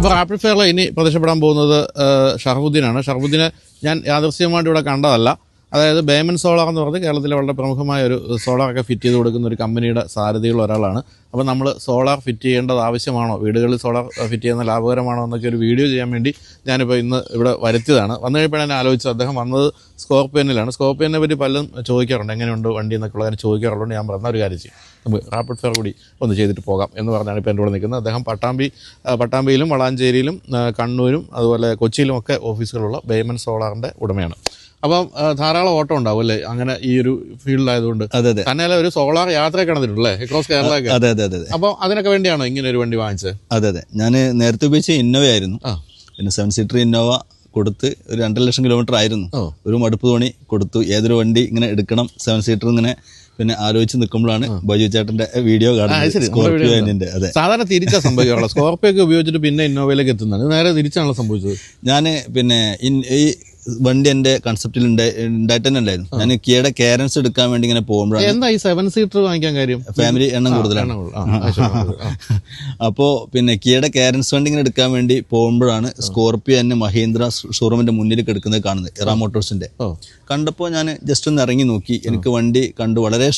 അപ്പോൾ റാപ്പിഡ് ഫയറിൽ ഇനി പ്രത്യക്ഷപ്പെടാൻ പോകുന്നത് ഷറഫുദ്ദീനാണ്. ഷറഫുദ്ദീനെ ഞാൻ യാദൃശ്ചികമായിട്ട് ഇവിടെ കണ്ടതല്ല. അതായത് ബേമൻ സോളാർ എന്ന് പറഞ്ഞ് കേരളത്തിലെ വളരെ പ്രമുഖമായ ഒരു സോളാറൊക്കെ ഫിറ്റ് ചെയ്ത് കൊടുക്കുന്ന ഒരു കമ്പനിയുടെ സാരഥികളിൽ ഒരാളാണ്. അപ്പോൾ നമ്മൾ സോളാർ ഫിറ്റ് ചെയ്യേണ്ടത് ആവശ്യമാണോ, വീടുകളിൽ സോളാർ ഫിറ്റ് ചെയ്യുന്ന ലാഭകരമാണോ എന്നൊക്കെ ഒരു വീഡിയോ ചെയ്യാൻ വേണ്ടി ഞാനിപ്പോൾ ഇന്ന് ഇവിടെ വരുത്തിയതാണ്. വന്നു കഴിയുമ്പോഴാണ് ഞാൻ ആലോചിച്ചത്, അദ്ദേഹം വന്നത് സ്കോർപ്പിയനിലാണ്. സ്കോർപ്പിയനെ പറ്റി പലരും ചോദിക്കാറുണ്ട്, എങ്ങനെയുണ്ട് വണ്ടി എന്നൊക്കെ ഉള്ള കാര്യം ചോദിക്കാറുണ്ട്. ഞാൻ പറഞ്ഞ ഒരു കാര്യം ചെയ്യും, നമുക്ക് റാപ്പിഡ് ഫയർ കൂടി ഒന്ന് ചെയ്തിട്ട് പോകാം എന്ന് പറഞ്ഞാണ് ഇപ്പോൾ എൻ്റെ കൂടെ നിൽക്കുന്നത്. അദ്ദേഹം പട്ടാമ്പിയിലും വളാഞ്ചേരിയിലും കണ്ണൂരും അതുപോലെ കൊച്ചിയിലും ഒക്കെ ഓഫീസുകളുള്ള ബേമൻ സോളാറിൻ്റെ ഉടമയാണ്. അപ്പം ധാരാളം ഓട്ടം ഉണ്ടാവും അല്ലേ അങ്ങനെ ഈ ഒരു ഫീൽഡിലായതുകൊണ്ട്? തന്നെ ഒരു സോളാർ യാത്രയൊക്കെ നടന്നിട്ടുണ്ടല്ലേ അക്രോസ് കേരള? അതെ അതെ അതെ. അപ്പോൾ അതിനൊക്കെ വേണ്ടിയാണോ ഇങ്ങനെ ഒരു വണ്ടി വാങ്ങിച്ചത്? അതെ അതെ. ഞാൻ നേരത്തെ ഉപയോഗിച്ച ഇന്നോവ ആയിരുന്നു. പിന്നെ 7 സീറ്റർ ഇന്നോവ കൊടുത്ത് ഒരു 2.5 ലക്ഷം കിലോമീറ്റർ ആയിരുന്നു. ഒരു മടുപ്പ് തോണി കൊടുത്തു, ഏതൊരു വണ്ടി ഇങ്ങനെ എടുക്കണം 7 സീറ്റർ ഇങ്ങനെ പിന്നെ ആലോചിച്ച് നിൽക്കുമ്പോഴാണ് ബൈജു ചേട്ടന്റെ വീഡിയോ കാണുന്നത്. അതെ, സാധാരണ തിരിച്ചാ സംഭവിക്കാറുള്ളത്. സ്കോർപ്പിയോ ഒക്കെ ഉപയോഗിച്ചിട്ട് പിന്നെ ഇന്നോവയിലേക്ക് എത്തുന്നത് നേരെ തിരിച്ചാണല്ലോ സംഭവിച്ചത്. ഞാൻ പിന്നെ ഈ വണ്ടി എന്റെ കൺസെപ്റ്റിൽ ഉണ്ടായിട്ട് തന്നെ ഉണ്ടായിരുന്നു. ഞാൻ കിയയുടെ കാരൻസ് എടുക്കാൻ വേണ്ടി ഇങ്ങനെ പോകുമ്പോഴാണ്. എന്താ ഈ 7 സീറ്റർ വാങ്ങിക്കാൻ കാര്യം? ഫാമിലി എണ്ണം കൂടുതലാണ്. അപ്പോൾ പിന്നെ കിയയുടെ കാരൻസ് വണ്ടി ഇങ്ങനെ എടുക്കാൻ വേണ്ടി പോകുമ്പോഴാണ് സ്കോർപ്പിയോ തന്നെ മഹീന്ദ്ര ഷോറൂമിന്റെ മുന്നിൽ കിടക്കുന്നത് കാണുന്നത്, ഇറ മോട്ടോഴ്സിന്റെ. കണ്ടപ്പോൾ ഞാൻ ജസ്റ്റ് ഒന്ന് ഇറങ്ങി നോക്കി. എനിക്ക് വണ്ടി കണ്ടു വളരെ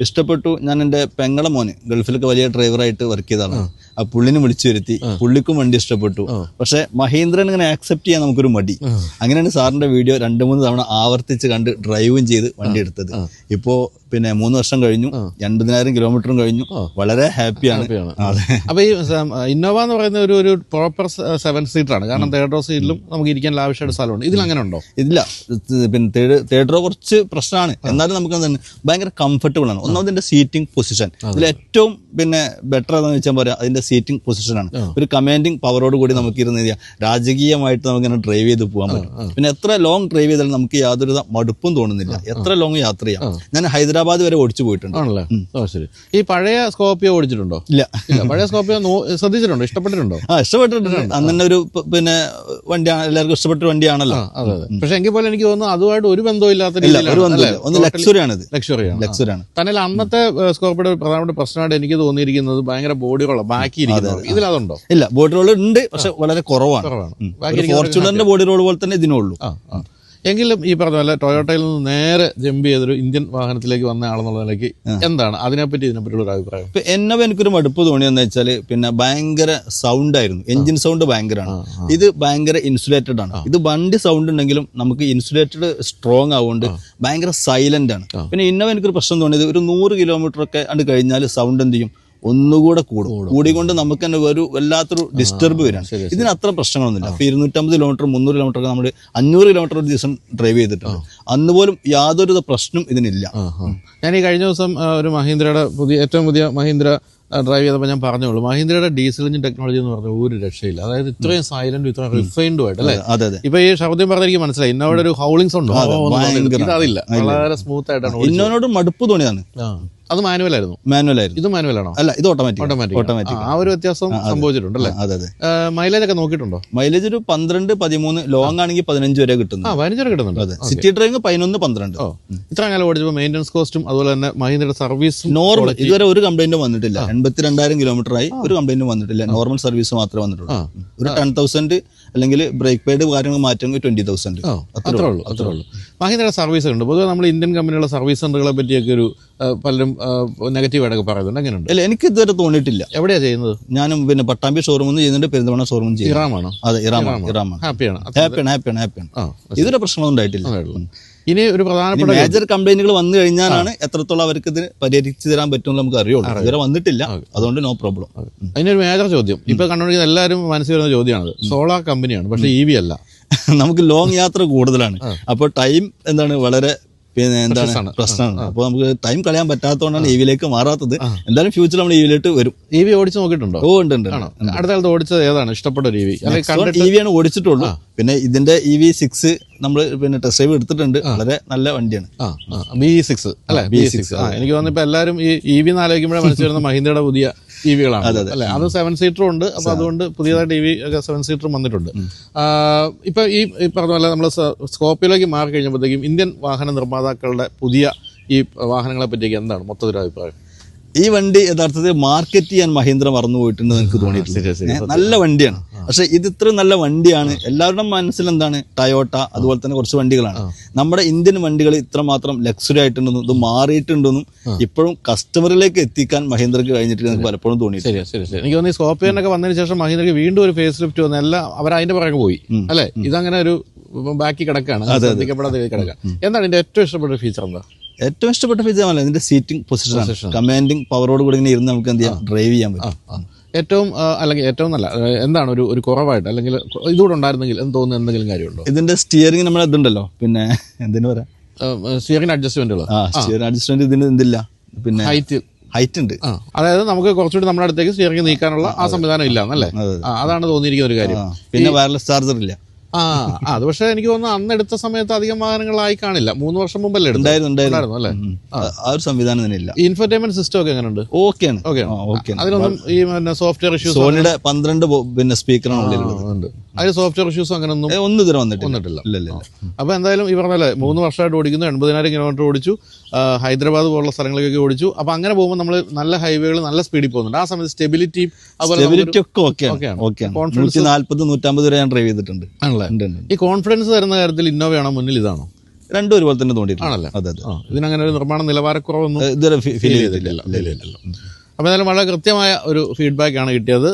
ഇഷ്ടപ്പെട്ടു. ഞാൻ എൻ്റെ പെങ്ങളെ മോന് ഗൾഫിലൊക്കെ വലിയ ഡ്രൈവറായിട്ട് വർക്ക് ചെയ്തതാണ്. ആ പുള്ളിനെ വിളിച്ചു വരുത്തി, പുള്ളിക്കും വണ്ടി ഇഷ്ടപ്പെട്ടു. പക്ഷെ മഹീന്ദ്രൻ ഇങ്ങനെ ആക്സെപ്റ്റ് ചെയ്യാൻ നമുക്കൊരു മടി. അങ്ങനെയാണ് സാറിന്റെ വീഡിയോ 2-3 തവണ ആവർത്തിച്ച് കണ്ട് ഡ്രൈവും ചെയ്ത് വണ്ടി എടുത്തത്. ഇപ്പോ പിന്നെ 3 വർഷം കഴിഞ്ഞു, 80,000 കിലോമീറ്ററും കഴിഞ്ഞു. വളരെ ഹാപ്പിയാണ്. അപ്പൊ ഈ ഇന്നോവ എന്ന് പറയുന്ന ഒരു പ്രോപ്പർ 7 സീറ്റർ ആണ്. കാരണം തേർഡ് റോ സീറ്റിലും നമുക്ക് ഇരിക്കാൻ ആവശ്യമായിട്ട് സ്ഥലമുണ്ട്. ഇതിൽ അങ്ങനെ ഉണ്ടോ? ഇല്ല, പിന്നെ തേർഡ് റോ കുറച്ച് പ്രശ്നമാണ്. എന്നാലും നമുക്ക് ഭയങ്കര കംഫർട്ടബിൾ ആണ്. ഒന്നാമതിന്റെ സീറ്റിംഗ് പൊസിഷൻ ഇതിൽ ഏറ്റവും പിന്നെ ബെറ്റർ എന്ന് വെച്ചാൽ പറയാം, അതിന്റെ സീറ്റിംഗ് പൊസിഷനാണ്. ഒരു കമാൻഡിങ് പവറോട് കൂടി നമുക്ക് ഇരുന്ന് രാജകീയമായിട്ട് നമുക്ക് ഡ്രൈവ് ചെയ്ത് പോകാൻ പറ്റും. പിന്നെ എത്ര ലോങ് ഡ്രൈവ് ചെയ്താലും നമുക്ക് യാതൊരു മടുപ്പും തോന്നുന്നില്ല. എത്ര ലോങ് യാത്ര ചെയ്യാം. ഞാൻ ഹൈദരാബാദ് വരെ ഓടിച്ചു പോയിട്ടുണ്ട്. ആണല്ലേ? ശരി. ഈ പഴയ സ്കോർപ്പിയോ ഓടിച്ചിട്ടുണ്ടോ? ഇല്ല. പഴയ സ്കോർപ്പിയോ ശ്രദ്ധിച്ചിട്ടുണ്ടോ? ഇഷ്ടപ്പെട്ടിട്ടുണ്ടോ? ഇഷ്ടപ്പെട്ടിട്ടുണ്ട്. അന്നെ ഒരു പിന്നെ വണ്ടിയാണ്, എല്ലാവർക്കും ഇഷ്ടപ്പെട്ട വണ്ടിയാണല്ലോ. അതെ. പക്ഷെ എങ്കിൽ പോലെ എനിക്ക് തോന്നുന്നു അതുമായിട്ട് ഒരു ബന്ധവും ഇല്ലാത്ത ലക്ഷറിയാണ് തന്നെ. അന്നത്തെ സ്കോർപ്പിയോയുടെ പ്രധാനപ്പെട്ട പ്രശ്നമായിട്ട് എനിക്ക് തോന്നിയിരിക്കുന്നത് ഭയങ്കര ബോഡി റോളാണ് ബാക്കി ഇരിക്കുന്നത്. ഇതിലതുണ്ടോ? ഇല്ല, ബോഡി റോൾ ഉണ്ട്, പക്ഷെ വളരെ കുറവാണ്. ഫോർച്യൂണറിന്റെ ബോഡി റോൾ പോലെ തന്നെ ഇതിനുള്ളൂ. എങ്കിലും ഈ പറഞ്ഞ പോലെ ടൊയോട്ടയിൽ നിന്ന് നേരെ ജമ്പ് ചെയ്തൊരു ഇന്ത്യൻ വാഹനത്തിലേക്ക് വന്ന ആളെന്നുള്ള നിലയ്ക്ക് എന്താണ് ഇതിനെപ്പറ്റിയുള്ള ഒരു അഭിപ്രായം? ഇപ്പൊ എനിക്കൊരു മടുപ്പ് തോന്നിയെന്ന് വെച്ചാല് പിന്നെ ഭയങ്കര സൗണ്ട് ആയിരുന്നു. എഞ്ചിൻ സൗണ്ട് ഭയങ്കരമാണ്. ഇത് ഭയങ്കര ഇൻസുലേറ്റഡ് ആണ്. ഇത് വണ്ടി സൗണ്ട് ഉണ്ടെങ്കിലും നമുക്ക് ഇൻസുലേറ്റഡ് സ്ട്രോങ് ആവുകൊണ്ട് ഭയങ്കര സൈലന്റ് ആണ്. പിന്നെ എനിക്കൊരു പ്രശ്നം തോന്നിയത്, ഒരു 100 കിലോമീറ്റർ ഒക്കെ അത് കഴിഞ്ഞാൽ സൗണ്ട് എന്ത് ചെയ്യും, ഒന്നുകൂടെ കൂടിക്കൊണ്ട് നമുക്ക് തന്നെ ഒരു വല്ലാത്തൊരു ഡിസ്റ്റർബ് വരാണ്. ഇതിന് അത്ര പ്രശ്നങ്ങളൊന്നുമില്ല. അപ്പൊ 250 കിലോമീറ്റർ 300 കിലോമീറ്റർ ഒക്കെ നമ്മൾ 500 കിലോമീറ്റർ ഒരു ദിവസം ഡ്രൈവ് ചെയ്തിട്ടുണ്ട്. അന്ന് പോലും യാതൊരു പ്രശ്നം ഇതിനില്ല. ഞാൻ ഈ കഴിഞ്ഞ ദിവസം ഒരു മഹീന്ദ്രയുടെ ഏറ്റവും പുതിയ മഹീന്ദ്ര ഡ്രൈവ് ചെയ്തപ്പോൾ ഞാൻ പറഞ്ഞോളൂ, മഹീന്ദ്രയുടെ ഡീസൽ എഞ്ചിൻ ടെക്നോളജി എന്ന് പറഞ്ഞാൽ ഒരു രക്ഷയില്ല. അതായത് ഇത്രയും സൈലന്റും ഇത്രയും റിഫൈൻഡും ആയിട്ട് അല്ലേ? ഇപ്പൊ ഈ ശബ്ദം പറഞ്ഞ എനിക്ക് മനസ്സിലായി. ഇന്നോടെ ഒരു ഹൗളിംഗ് സൗണ്ട് അതില്ല, വളരെ സ്മൂത്ത് ആയിട്ടാണ്. ഇന്നോട് മടുപ്പ് തോന്നിയതാണ്. അത് മാനുവലായിരുന്നു. ഇത് മാനുവലാണോ? അല്ല, ഇത് ഓട്ടോമാറ്റിക്. ആ ഒരു വ്യത്യാസം സംഭവിച്ചിട്ടുണ്ടല്ലേ? മൈലേജ് ഒക്കെ നോക്കിയിട്ടുണ്ടോ? മൈലേജ് ഒരു 12-13, ലോങ് ആണെങ്കിൽ 15 വരെ കിട്ടുന്നു. 15 വരെ കിട്ടുന്നുണ്ട്. City driving 11-12. ഇത്ര കാലം ഓടിച്ചപ്പോൾ മെയിൻ്റനൻസ് കോസ്റ്റും അതുപോലെ തന്നെ മഹീന്ദ്രയുടെ സർവീസ് നോർമൽ ഇതുവരെ ഒരു കംപ്ലൈന്റും വന്നിട്ടില്ല. 82,000 കിലോമീറ്റർ ആയി, ഒരു കംപ്ലൈന്റും വന്നിട്ടില്ല. നോർമൽ സർവീസ് മാത്രമേ വന്നിട്ടുള്ളൂ. ഒരു 10,000 അല്ലെങ്കിൽ ബ്രേക്ക് പേഡ് കാര്യങ്ങൾ മാറ്റുമെങ്കിൽ 20,000. അത്രേ ഉള്ളൂ. മഹീന്ദ്രയുടെ സർവീസ് ഉണ്ട്. പൊതുവെ നമ്മൾ ഇന്ത്യൻ കമ്പനികളുടെ സർവീസ് സെന്ററുകളെ പറ്റിയൊക്കെ ഒരു പലരും നെഗറ്റീവായിട്ടൊക്കെ പറയുന്നുണ്ട്. അങ്ങനെയുണ്ട്? അല്ല, എനിക്ക് ഇതുവരെ തോന്നിയിട്ടില്ല. എവിടെയാ ചെയ്യുന്നത്? ഞാനും പിന്നെ പട്ടാമ്പി ഷോറൂമിൽ ചെയ്യുന്നുണ്ട്, പെരിന്തൽമണ്ണ ഷോറൂമിൽ ചെയ്യുന്നു. ഇറാമാണോ? അതെ, ഇറാമാണ്. ഹാപ്പിയാണ്. ഇതൊരു പ്രശ്നമൊന്നും ഉണ്ടായിട്ടില്ല. ഇനി ഒരു പ്രധാനപ്പെട്ട മേജർ കംപ്ലൈന്റുകൾ വന്നു കഴിഞ്ഞാലാണ് എത്രത്തോളം അവർക്ക് ഇത് പരിഹരിച്ചു തരാൻ പറ്റും നമുക്ക് അറിയുള്ളൂ. ഇതുവരെ വന്നിട്ടില്ല, അതുകൊണ്ട് നോ പ്രോബ്ലം. അതിനൊരു മേജർ ചോദ്യം ഇപ്പൊ കണ്ടുപിടിക്കുന്ന എല്ലാവരും മനസ്സിൽ വരുന്ന ചോദ്യമാണ്. സോളാർ കമ്പനിയാണ്, പക്ഷെ EV അല്ല. നമുക്ക് ലോങ് യാത്ര കൂടുതലാണ്. അപ്പോൾ ടൈം എന്താണ് വളരെ പിന്നെ എന്താണ് പ്രശ്നമാണ്. അപ്പോൾ നമുക്ക് ടൈം കളയാൻ പറ്റാത്തതുകൊണ്ടാണ് EV-യിലേക്ക് മാറാത്തത്. എന്തായാലും ഫ്യൂച്ചർ നമ്മൾ EV-യിലോട്ട് വരും. EV ഓടിച്ച് നോക്കിയിട്ടുണ്ടോ? ഉണ്ട്. അടുത്ത കാലത്ത് ഓടിച്ചത് ഏതാണ് ഇഷ്ടപ്പെട്ട ഒരു EV? EV-യാണ് ഓടിച്ചിട്ടുള്ളൂ. പിന്നെ ഇതിന്റെ EV6 നമ്മൾ പിന്നെ ടെസ്റ്റ് ഡ്രൈവ് എടുത്തിട്ടുണ്ട്. വളരെ നല്ല വണ്ടിയാണ്. BE6 അല്ലെ? BE6. എനിക്ക് തോന്നുന്നു ഇപ്പൊ എല്ലാവരും ഈ EV ആലോചിക്കുമ്പോഴേ മനസ്സിൽ വരുന്ന മഹീന്ദ്രയുടെ പുതിയ EV-കളാണ് അല്ലെ? അത് 7 സീറ്ററും ഉണ്ട്. അപ്പൊ അതുകൊണ്ട് പുതിയതായിട്ട് EV 7 സീറ്ററും വന്നിട്ടുണ്ട്. ഇപ്പൊ ഈ പറഞ്ഞ പോലെ നമ്മൾ സ്കോർപ്പിയോയിലേക്ക് മാറി കഴിഞ്ഞപ്പോഴത്തേക്കും ഇന്ത്യൻ വാഹന നിർമ്മാതാക്കളുടെ പുതിയ ഈ വാഹനങ്ങളെ പറ്റിയൊക്കെ എന്താണ് മൊത്തത്തിൽ അഭിപ്രായം? ഈ വണ്ടി യഥാർത്ഥത്തിൽ മാർക്കറ്റ് ചെയ്യാൻ മഹീന്ദ്ര മറന്നു പോയിട്ടുണ്ടെന്ന് എനിക്ക് തോന്നിയിട്ടുണ്ട്. നല്ല വണ്ടിയാണ്, പക്ഷെ ഇത് ഇത്ര നല്ല വണ്ടിയാണ് എല്ലാവരുടെയും മനസ്സിൽ എന്താണ് ടയോട്ട അതുപോലെ തന്നെ കുറച്ച് വണ്ടികളാണ്. നമ്മുടെ ഇന്ത്യൻ വണ്ടികൾ ഇത്രമാത്രം ലക്സറി ആയിട്ടുണ്ടെന്നും ഇത് മാറിയിട്ടുണ്ടെന്നും ഇപ്പോഴും കസ്റ്റമറിലേക്ക് എത്തിക്കാൻ മഹീന്ദ്രക്ക് കഴിഞ്ഞിട്ട് എനിക്ക് പലപ്പോഴും തോന്നിയിട്ടുണ്ട്. ശരി. എനിക്ക് തോന്നുന്നു സ്കോർപിയോനൊക്കെ വന്നതിന് ശേഷം മഹീന്ദ്രക്ക് വീണ്ടും ഒരു ഫേസ് ലിഫ്റ്റ് വന്നു, എല്ലാം അവർ അതിന്റെ പുറകെ പോയി അല്ലെ. ഇതങ്ങനെ ഒരു ബാക്കി കിടക്കാണ്, ശ്രദ്ധിക്കപ്പെടാതെ കിടക്കാം. എന്താണ് ഇതിന്റെ ഏറ്റവും ഇഷ്ടപ്പെട്ട ഫീച്ചർ? എന്താ ഏറ്റവും ഇഷ്ടപ്പെട്ട ഫീച്ചർ അല്ല ഇതിന്റെ സീറ്റിംഗ് പൊസിഷൻ, കമാൻഡിങ് പവറോട് കൂടി ഇങ്ങനെ ഇരുന്ന് നമുക്ക് എന്ത് ചെയ്യാം, ഡ്രൈവ് ചെയ്യാൻ പറ്റും. ഏറ്റവും അല്ലെങ്കിൽ ഏറ്റവും നല്ല എന്താണ് ഒരു കുറവായിട്ട് അല്ലെങ്കിൽ ഇതുകൂടെ ഉണ്ടായിരുന്നെങ്കിൽ എന്ന് തോന്നുന്ന എന്തെങ്കിലും കാര്യമുണ്ടോ? ഇതിന്റെ സ്റ്റിയറിംഗ് നമ്മളെ ഇതുണ്ടല്ലോ, പിന്നെ എന്തിനു പറയാ, സ്റ്റിയറിംഗ് അഡ്ജസ്റ്റ്മെന്റുകൾ. സ്റ്റിയറിംഗ് അഡ്ജസ്റ്റ്മെന്റ് ഇതിന് എന്തില്ല, പിന്നെ ഹൈറ്റ് ഉണ്ട്. അതായത് നമുക്ക് കുറച്ചുകൂടി നമ്മുടെ അടുത്തേക്ക് സ്റ്റിയറിംഗ് നീക്കാനുള്ള ആ സംവിധാനം ഇല്ല എന്നല്ലേ, അതാണ് തോന്നിയിരിക്കുന്ന ഒരു കാര്യം. പിന്നെ വയർലെസ് ചാർജർ ഇല്ല. അത് പക്ഷെ എനിക്ക് തോന്നുന്നു അന്ന് എടുത്ത സമയത്ത് അധികം വാഹനങ്ങളായി കാണില്ല, 3 വർഷം മുമ്പല്ലേ ഉണ്ടായിരുന്നു അല്ലേ. ആ ഒരു സംവിധാനം തന്നെ ഇല്ല. ഇൻഫർടൈൻമെന്റ് സിസ്റ്റം ഒക്കെ എങ്ങനെയുണ്ട്? ഓക്കെയാണ്. അതിലൊന്നും ഈ സോഫ്റ്റ്വെയർ ഇഷ്യൂസ്, സോണിയുടെ 12 പിന്നെ സ്പീക്കറാണ് ഉള്ളിലുള്ളത്. അതിൽ സോഫ്റ്റ്വെയർ ഇഷ്യൂസ് അങ്ങനെ ഒന്നും ഇതുവരെ വന്നിട്ടില്ല. അപ്പൊ എന്തായാലും ഈ പറഞ്ഞല്ലേ 3 വർഷമായിട്ട് ഓടിക്കുന്നു, 80,000 കിലോമീറ്റർ ഓടിച്ചു, ഹൈദരാബാദ് പോലുള്ള സ്ഥലങ്ങളിലേക്കൊക്കെ ഓടിച്ചു. അപ്പൊ അങ്ങനെ പോകുമ്പോൾ നമ്മൾ നല്ല ഹൈവേകൾ നല്ല സ്പീഡിൽ പോകുന്നുണ്ട്. ആ സമയത്ത് സ്റ്റെബിലിറ്റി ഒക്കെ ഓക്കെയാണ്. 140-150 വരെ ഞാൻ ഡ്രൈവ് ചെയ്തിട്ടുണ്ട്. ഈ കോൺഫിഡൻസ് തരുന്ന കാര്യത്തിൽ ഇന്നോവയാണോ മുന്നിൽ, ഇതാണോ? രണ്ടും ഒരുപോലെ തന്നെ തോന്നിയിട്ടാണല്ലേ. അതെ. ഇതിനങ്ങനെ ഒരു നിർമ്മാണ നിലവാരക്കുറവൊന്നും ഇതുവരെ ഫീൽ ചെയ്തിട്ടില്ല. അപ്പോൾ എന്തായാലും വളരെ കൃത്യമായ ഒരു ഫീഡ്ബാക്ക് ആണ് കിട്ടിയത്.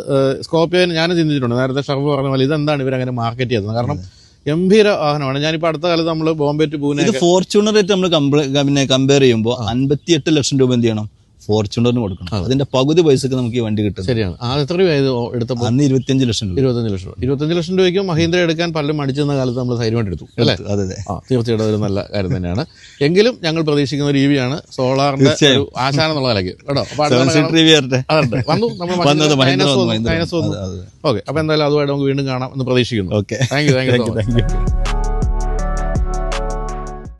സ്കോർപിയോ ഞാൻ ചിന്തിച്ചിട്ടുണ്ട്, നേരത്തെ ഷർഫ് പറഞ്ഞ പോലെ ഇതെന്താണ് ഇവരങ്ങനെ മാർക്കറ്റ് ചെയ്യുന്നത്? കാരണം ഗംഭീര വാഹനമാണ്. ഞാനിപ്പോൾ അടുത്ത കാലത്ത് നമ്മൾ ബോംബെ ടു പൂനെ ഫോർച്യൂണറായിട്ട് നമ്മൾ കമ്പയർ ചെയ്യുമ്പോൾ 58 ലക്ഷം രൂപ എന്ത് ചെയ്യണം, ഫോർച്യൂണറിന് കൊടുക്കണം. അതിന്റെ പകുതി പൈസക്ക് നമുക്ക് ഈ വണ്ടി കിട്ടും. ശരിയാണ്. എത്ര രൂപയായത് എടുത്തപ്പോൾ? അന്ന് 25 ലക്ഷം രൂപ. 25 ലക്ഷം രൂപയ്ക്ക് മഹീന്ദ്ര എടുക്കാൻ പലരും മടിച്ചെന്ന കാലത്ത് നമ്മൾ ധൈര്യമായിട്ട് എടുത്തു അല്ലേ? അതെ. തീർച്ചയായിട്ടും അതൊരു നല്ല കാര്യം തന്നെയാണ്. എങ്കിലും ഞങ്ങൾ പ്രതീക്ഷിക്കുന്ന ഒരു EV-യാണ്, സോളാറിന്റെ ഒരു ആശാനം എന്നുള്ള നിലയ്ക്ക് കേട്ടോ. വന്നു നമ്മൾ ഓക്കെ. അപ്പൊ എന്തായാലും അതുമായിട്ട് നമുക്ക് വീണ്ടും കാണാം എന്ന് പ്രതീക്ഷിക്കുന്നു. Okay, thank you.